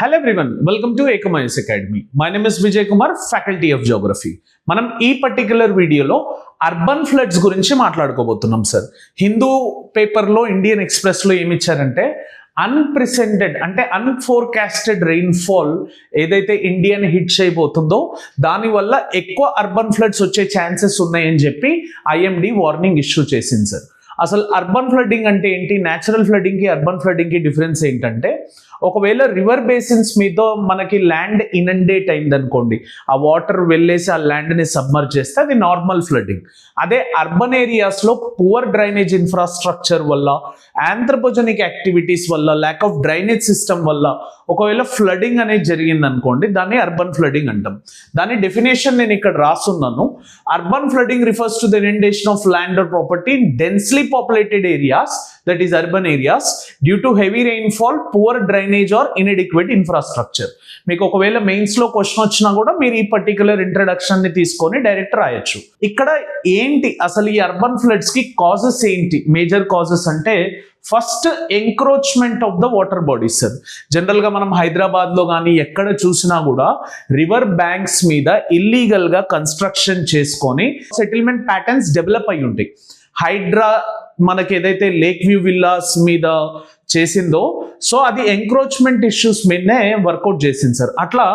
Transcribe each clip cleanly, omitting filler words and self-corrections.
Hello everyone, welcome to Ecomice Academy. My name is Vijay Kumar, Faculty of Geography. మనం ఈ particular వీడియోలో urban floods గురించి మాట్లాడుకోబోతున్నాం sir. Hindu పేపర్లో Indian ఎక్స్ప్రెస్లో ఏమి ఇచ్చారంటే అన్ప్రెసిడెంటెడ్ అంటే అన్ఫోర్కాస్టెడ్ రెయిన్ఫాల్ ఏదైతే ఇండియాని హిట్ చేయబోతుందో దానివల్ల ఎక్కువ అర్బన్ ఫ్లడ్స్ వచ్చే ఛాన్సెస్ ఉన్నాయని చెప్పి ఐఎండీ వార్నింగ్ ఇష్యూ చేసింది సార్. అసలు అర్బన్ ఫ్లడ్డింగ్ అంటే ఏంటి, న్యాచురల్ ఫ్లడ్డింగ్కి అర్బన్ ఫ్లడ్డింగ్కి డిఫరెన్స్ ఏంటంటే ఒకవేళ రివర్ బేసిన్స్ మీద మనకి ల్యాండ్ ఇనండేట్ అయింది అనుకోండి, ఆ వాటర్ వెళ్ళేసి ఆ ల్యాండ్ని సబ్మర్జ్ చేస్తే అది నార్మల్ ఫ్లడ్డింగ్. అదే అర్బన్ ఏరియాస్లో పువర్ డ్రైనేజ్ ఇన్ఫ్రాస్ట్రక్చర్ వల్ల, ఆంథ్రోపోజెనిక్ యాక్టివిటీస్ వల్ల, ల్యాక్ ఆఫ్ డ్రైనేజ్ సిస్టమ్ వల్ల ఒకవేళ ఫ్లడింగ్ అనేది జరిగింది అనుకోండి, దాన్ని అర్బన్ ఫ్లడింగ్ అంటాం. దాని డెఫినేషన్ నేను ఇక్కడ రాస్తున్నాను. Urban flooding refers to the inundation of land are property in densely populated areas, that is urban areas, due to heavy rainfall, poor drainage or inadequate infrastructure. మీకు ఒకవేళ మెయిన్స్ లో question వచ్చినా కూడా మీరు ఈ పర్టికులర్ ఇంట్రడక్షన్ ని తీసుకొని direct రాయొచ్చు. ఇక్కడ ఏంటి అసలు ఈ అర్బన్ ఫ్లడ్స్ కి కాజెస్ ఏంటి, మేజర్ కాజెస్ అంటే first encroachment of the water bodies sir. General గా మనం హైదరాబాద్ లో కానీ ఎక్కడ చూసినా కూడా రివర్ బ్యాంక్స్ మీద ఇల్లీగల్ గా కన్స్ట్రక్షన్ చేసుకొని సెటిల్మెంట్ ప్యాటర్న్స్ డెవలప్ అయి ఉంటాయి. హైడ్రా మనకి ఏదైతే లేక్ వ్యూ విల్లాస్ మీద చేసిందో, సో అది ఎంక్రోచ్మెంట్ ఇష్యూస్ మీదనే వర్కౌట్ చేసింది సార్. అట్లా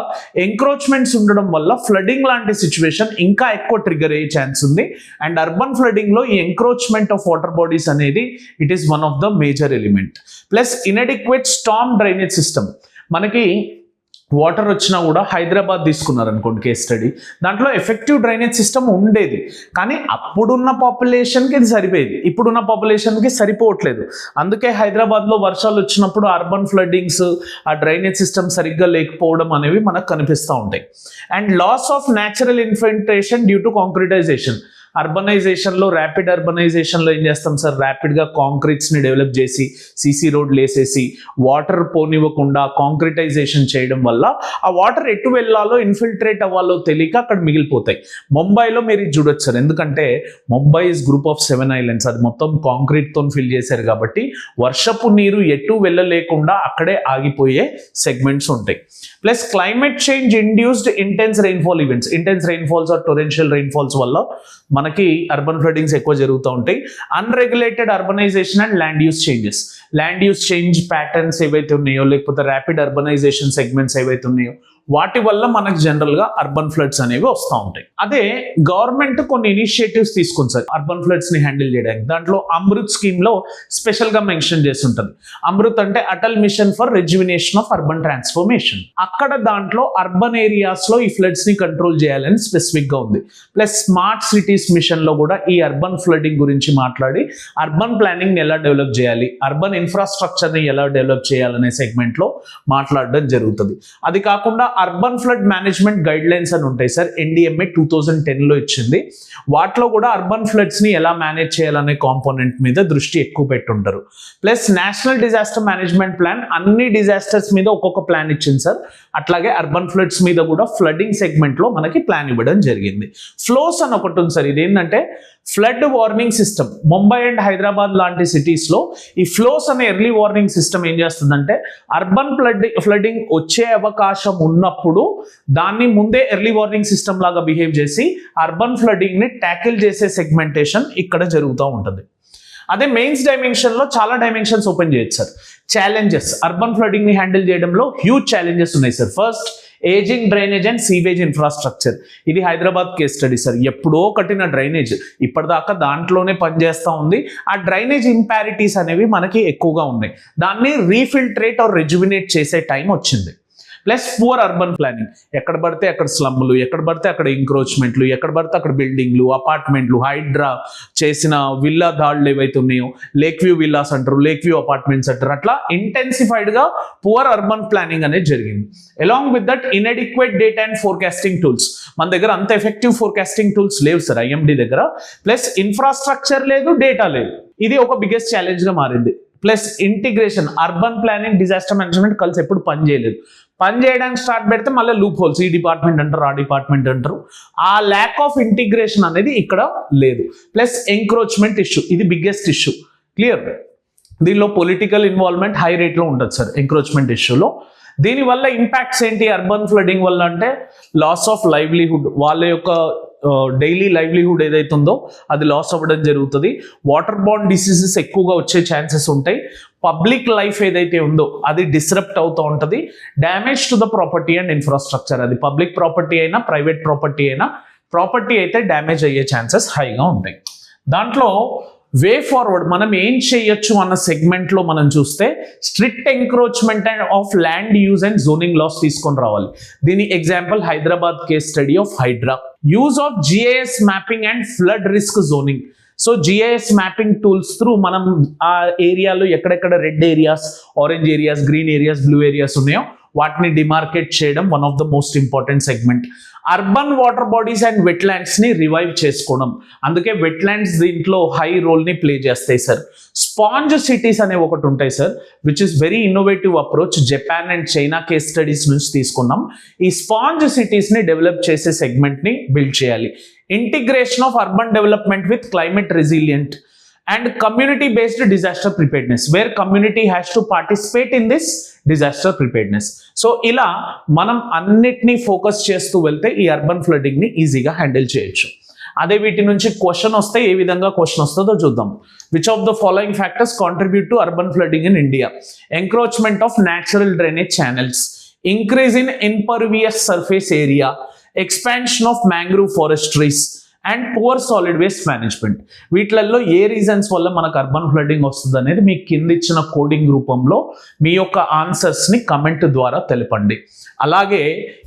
ఎంక్రోచ్మెంట్స్ ఉండడం వల్ల ఫ్లడింగ్ లాంటి సిచ్యువేషన్ ఇంకా ఎక్కువ ట్రిగర్ అయ్యే ఛాన్స్ ఉంది. అండ్ అర్బన్ ఫ్లడింగ్ లో ఈ ఎంక్రోచ్మెంట్ ఆఫ్ వాటర్ బాడీస్ అనేది it is one of the major element. Plus inadequate Storm drainage system. మనకి వాటర్ వచ్చినా కూడా హైదరాబాద్ తీసుకున్నారు అనుకోండి కేస్ స్టడీ, దాంట్లో ఎఫెక్టివ్ డ్రైనేజ్ సిస్టమ్ ఉండేది, కానీ అప్పుడున్న పాపులేషన్కి ఇది సరిపోయేది, ఇప్పుడున్న పాపులేషన్కి సరిపోవట్లేదు. అందుకే హైదరాబాద్లో వర్షాలు వచ్చినప్పుడు అర్బన్ ఫ్లడ్డింగ్స్, ఆ డ్రైనేజ్ సిస్టమ్ సరిగ్గా లేకపోవడం అనేవి మనకు కనిపిస్తూ ఉంటాయి. And loss of natural infiltration due to concretization. అర్బనైజేషన్లో, ర్యాపిడ్ అర్బనైజేషన్లో ఏం చేస్తాం సార్, ర్యాపిడ్గా కాంక్రీట్స్ని డెవలప్ చేసి సీసీ రోడ్లు వేసేసి వాటర్ పోనివ్వకుండా కాంక్రిటైజేషన్ చేయడం వల్ల ఆ వాటర్ ఎటు వెళ్ళాలో, ఇన్ఫిల్ట్రేట్ అవ్వాలో తెలియక అక్కడ మిగిలిపోతాయి. ముంబైలో మీరు ఇది చూడొచ్చు సార్, ఎందుకంటే Mumbai is group of 7 islands, అది మొత్తం కాంక్రీట్తో ఫిల్ చేశారు కాబట్టి వర్షపు నీరు ఎటు వెళ్ళలేకుండా అక్కడే ఆగిపోయే సెగ్మెంట్స్ ఉంటాయి. Plus climate change induced intense rainfall events. Intense rainfalls or torrential rainfalls వల్ల మనకి అర్బన్ ఫ్లడింగ్స్ ఎక్కువ జరుగుతూ ఉంటాయి. Unregulated urbanisation and land use changes. Land use change patterns ఏవైతే ఉన్నాయో, లేకపోతే ర్యాపిడ్ అర్బనైజేషన్ సెగ్మెంట్స్ ఏవైతే ఉన్నాయో, వాటి వల్ల మనకు జనరల్గా అర్బన్ ఫ్లడ్స్ అనేవి వస్తూ ఉంటాయి. అదే గవర్నమెంట్ కొన్ని ఇనిషియేటివ్స్ తీసుకుంది సార్ అర్బన్ ఫ్లడ్స్ని హ్యాండిల్ చేయడానికి. దాంట్లో అమృత్ స్కీమ్లో స్పెషల్గా మెన్షన్ చేసి ఉంటుంది. అమృత్ అంటే Atal mission for rejuvenation of urban transformation. అక్కడ దాంట్లో అర్బన్ ఏరియాస్లో ఈ ఫ్లడ్స్ని కంట్రోల్ చేయాలని స్పెసిఫిక్గా ఉంది. ప్లస్ స్మార్ట్ సిటీస్ మిషన్లో కూడా ఈ అర్బన్ ఫ్లడింగ్ గురించి మాట్లాడి అర్బన్ ప్లానింగ్ని ఎలా డెవలప్ చేయాలి, అర్బన్ ఇన్ఫ్రాస్ట్రక్చర్ని ఎలా డెవలప్ చేయాలనే సెగ్మెంట్లో మాట్లాడడం జరుగుతుంది. అది కాకుండా urban flood management guide lines అని ఉంటాయి సార్, ఎన్డిఎంఏ 2010లో ఇచ్చింది. వాటిలో కూడా అర్బన్ ఫ్లడ్స్ ని ఎలా మేనేజ్ చేయాలనే కాంపోనెంట్ మీద దృష్టి ఎక్కువ పెట్టుంటారు. Plus national disaster management plan, అన్ని డిజాస్టర్స్ మీద ఒక్కొక్క ప్లాన్ ఇచ్చింది సార్. అట్లాగే అర్బన్ ఫ్లడ్స్ మీద కూడా ఫ్లడింగ్ సెగ్మెంట్ లో మనకి ప్లాన్ ఇవ్వడం జరిగింది. ఫ్లోస్ అని ఒకటి ఉంది సార్, ఇది ఏంటంటే flood warning system. Mumbai and Hyderabad లాంటి సిటీస్ లో ఈ ఫ్లోస్ అనే ఎర్లీ వార్నింగ్ సిస్టమ్ ఏం చేస్తుందంటే అర్బన్ ఫ్లడింగ్ వచ్చే అవకాశం ఉన్నప్పుడు దాన్ని ముందే ఎర్లీ వార్నింగ్ సిస్టమ్ లాగా బిహేవ్ చేసి అర్బన్ ఫ్లడింగ్ ని ట్యాకిల్ చేసే సెగ్మెంటేషన్ ఇక్కడ జరుగుతూ ఉంటుంది. అదే మెయిన్స్ డైమెన్షన్ లో చాలా డైమెన్షన్స్ ఓపెన్ చేయొచ్చు సార్. ఛాలెంజెస్, అర్బన్ ఫ్లడింగ్ ని హ్యాండిల్ చేయడంలో హ్యూజ్ ఛాలెంజెస్ ఉన్నాయి sir. First, ageing drainage and sewage infrastructure. ఇది హైదరాబాద్ కేస్ స్టడీ సార్. ఎప్పుడో కట్టిన డ్రైనేజ్ ఇప్పటిదాకా దాంట్లోనే పనిచేస్తూ ఉంది. ఆ డ్రైనేజ్ ఇంపారిటీస్ అనేవి మనకి ఎక్కువగా ఉన్నాయి. దాన్ని రీఫిల్ట్రేట్ ఆర్ రెజ్యువినేట్ చేసే టైం వచ్చింది. Plus poor urban planning. ఎక్కడ పడితే అక్కడ స్లమ్లు, ఎక్కడ పడితే అక్కడ ఎంక్రోచ్మెంట్లు, ఎక్కడ పడితే అక్కడ బిల్డింగ్లు, అపార్ట్మెంట్లు, హైడ్రా చేసిన విల్లా దాడులు ఏవైతే ఉన్నాయో, లేక్ వ్యూ విల్లాస్ అంటారు, లేక్ వ్యూ అపార్ట్మెంట్స్ అంటారు, అట్లా ఇంటెన్సిఫైడ్గా పువర్ అర్బన్ ప్లానింగ్ అనేది జరిగింది. Along with that inadequate data and forecasting tools. మన దగ్గర అంత ఎఫెక్టివ్ ఫోర్కాస్టింగ్ టూల్స్ లేవు సార్ ఐఎండి దగ్గర. ప్లస్ ఇన్ఫ్రాస్ట్రక్చర్ లేదు, డేటా లేదు. ఇది ఒక బిగ్గెస్ట్ ఛాలెంజ్గా మారింది. Plus integration, urban planning, disaster management కలిసి ఎప్పుడు పనిచేయలేదు. పని చేయడానికి స్టార్ట్ పెడితే మళ్ళీ లూప్ హోల్స్, ఈ డిపార్ట్మెంట్ అంటారు, ఆ డిపార్ట్మెంట్ అంటారు. ఆ ల్యాక్ ఆఫ్ ఇంటిగ్రేషన్ అనేది ఇక్కడ లేదు. ప్లస్ ఎంక్రోచ్మెంట్ ఇష్యూ, ఇది బిగ్గెస్ట్ ఇష్యూ. క్లియర్? దీనిలో పొలిటికల్ ఇన్వాల్వ్మెంట్ హై రేట్లో ఉంటుంది సార్ ఎంక్రోచ్మెంట్ ఇష్యూలో. దీనివల్ల ఇంపాక్ట్స్ ఏంటి అర్బన్ ఫ్లడింగ్ వల్ల అంటే లాస్ ఆఫ్ లైవ్లీహుడ్, వాళ్ళ యొక్క డైలీ లైవ్లీహుడ్ ఏదైతే ఉందో అది లాస్ అవ్వడం జరుగుతుంది. వాటర్ బార్న్ డిసీజెస్ ఎక్కువగా వచ్చే ఛాన్సెస్ ఉంటాయి. పబ్లిక్ లైఫ్ ఏదైతే ఉందో అది డిస్రప్ట్ అవుతూ ఉంటుంది. Damage to the property and infrastructure, అది పబ్లిక్ ప్రాపర్టీ అయినా ప్రైవేట్ ప్రాపర్టీ అయినా, ప్రాపర్టీ అయితే డ్యామేజ్ అయ్యే ఛాన్సెస్ హైగా ఉంటాయి. దాంట్లో వే ఫార్వర్డ్ మనం ఏం చేయొచ్చు అన్న సెగ్మెంట్లో మనం చూస్తే strict encroachment and of land use and zoning laws తీసుకొని రావాలి. దీని example Hyderabad case study of HYDRAA. Use of GIS mapping and flood risk zoning. So GIS mapping tools through మనం ఆ ఏరియాలో ఎక్కడెక్కడ red areas, orange areas, green areas, blue areas ఉన్నాయో వాటిని demarcate చేయడం one of the most important segment. Urban water bodies and wetlands ని revive చేసుకోవడం, అందుకే వెట్లాండ్స్ దీంట్లో హై రోల్ ని ప్లే చేస్తాయి సార్. స్పాంజ్ సిటీస్ అనే ఒకటి ఉంటాయి sir, which is very innovative approach. Japan and China case studies నుంచి తీసుకున్నాం. ఈ స్పాంజ్ సిటీస్ ని డెవలప్ చేసే సెగ్మెంట్ ని బిల్డ్ చేయాలి. Integration of urban development with climate resilient and community based disaster preparedness, where community has to participate in this disaster preparedness. So ఇలా మనం అన్నిటినీ ఫోకస్ చేస్తూ వెళ్తే ఈ అర్బన్ ఫ్లడింగ్ ని ఈజీగా హ్యాండిల్ చేయొచ్చు. అదే వీటి నుంచి క్వశ్చన్ వస్తే ఏ విధంగా క్వశ్చన్ వస్తుందో చూద్దాం. Which of the following factors contribute to urban flooding in India? Encroachment of natural drainage channels, increase in impervious surface area, expansion of mangrove forestries and poor solid waste management. వీటిలలో ఏ reasons వల్ల మనకు urban flooding వస్తుంది అనేది మీకు కింద ఇచ్చిన coding రూపంలో మీ యొక్క ఆన్సర్స్ని కమెంట్ ద్వారా తెలపండి. అలాగే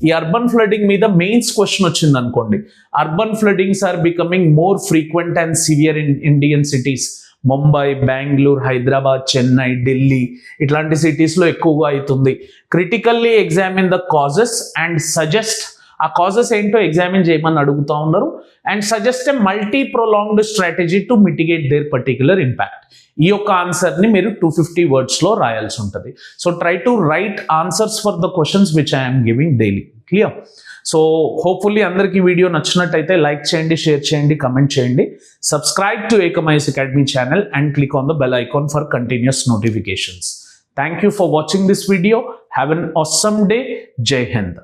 ఈ అర్బన్ ఫ్లడింగ్ మీద మెయిన్స్ క్వశ్చన్ వచ్చింది అనుకోండి, urban floodings are becoming more frequent and severe in Indian cities. Mumbai, Bengaluru, Hyderabad, Chennai, Delhi ఇట్లాంటి సిటీస్లో ఎక్కువగా అవుతుంది. Critically examine the causes and suggest, ఆ కాజెస్ ఏంటో ఎగ్జామిన్ చేయమని అడుగుతూ ఉన్నారు. And suggest a multi prolonged strategy to mitigate their particular impact. ఈ యొక్క ఆన్సర్ని మీరు 250 వర్డ్స్లో రాయాల్సి ఉంటుంది. So try to write answers for the questions which I'm giving daily. Clear? So hopefully అందరికీ వీడియో నచ్చినట్టయితే లైక్ చేయండి, షేర్ చేయండి, కమెంట్ చేయండి. Subscribe to Ekam IAS academy channel and click on the bell icon for continuous notifications. Thank you for watching this video. Have an awesome day. Jai Hind.